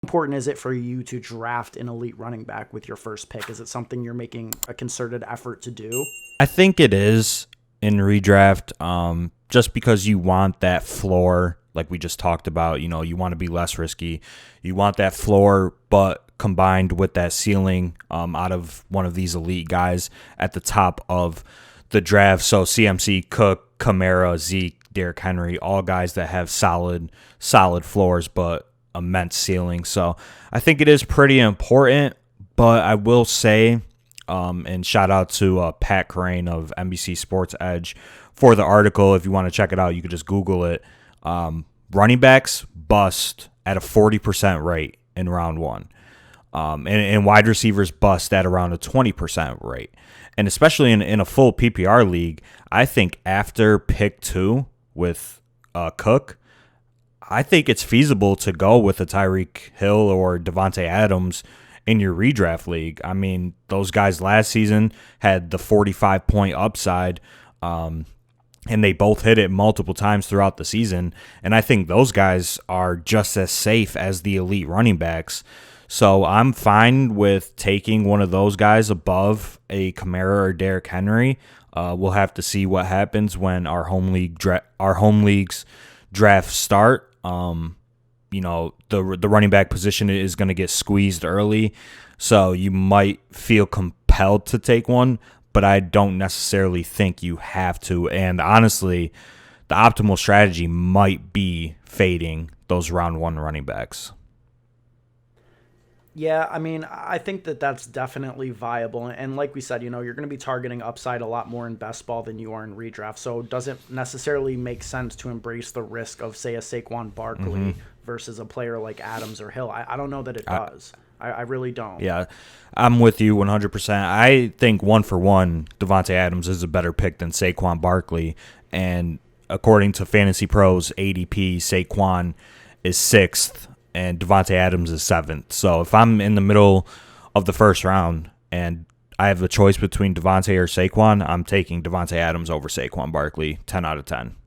important is it for you to draft an elite running back with your first pick? Is it something you're making a concerted effort to do? I think it is in redraft, just because you want that floor, like we just talked about. You want to be less risky. You want that floor, but combined with that ceiling out of one of these elite guys at the top of the draft. So CMC, Cook, Kamara, Zeke, Derrick Henry, all guys that have solid floors, but immense ceiling. So I think it is pretty important, but I will say, and shout out to Pat Crane of NBC Sports Edge for the article. If you want to check it out, you could just Google it. Running backs bust at a 40% rate in round one. And wide receivers bust at around a 20% rate. And especially in a full PPR league, I think after pick 2 with Cook, I think it's feasible to go with a Tyreek Hill or Devontae Adams in your redraft league. I mean, those guys last season had the 45-point upside, and they both hit it multiple times throughout the season. And I think those guys are just as safe as the elite running backs. So I'm fine with taking one of those guys above a Kamara or Derrick Henry. We'll have to see what happens when our home leagues drafts start. The running back position is going to get squeezed early, so you might feel compelled to take one, but I don't necessarily think you have to. And honestly, the optimal strategy might be fading those round 1 running backs. Yeah, I mean, I think that's definitely viable. And like we said, you're going to be targeting upside a lot more in best ball than you are in redraft. So it doesn't necessarily make sense to embrace the risk of, say, a Saquon Barkley versus a player like Adams or Hill. I don't know that it does. I really don't. Yeah, I'm with you 100%. I think 1-for-1, Devontae Adams is a better pick than Saquon Barkley. And according to Fantasy Pros ADP, Saquon is 6th. And Devontae Adams is 7th. So if I'm in the middle of the first round and I have the choice between Devontae or Saquon, I'm taking Devontae Adams over Saquon Barkley, 10 out of 10.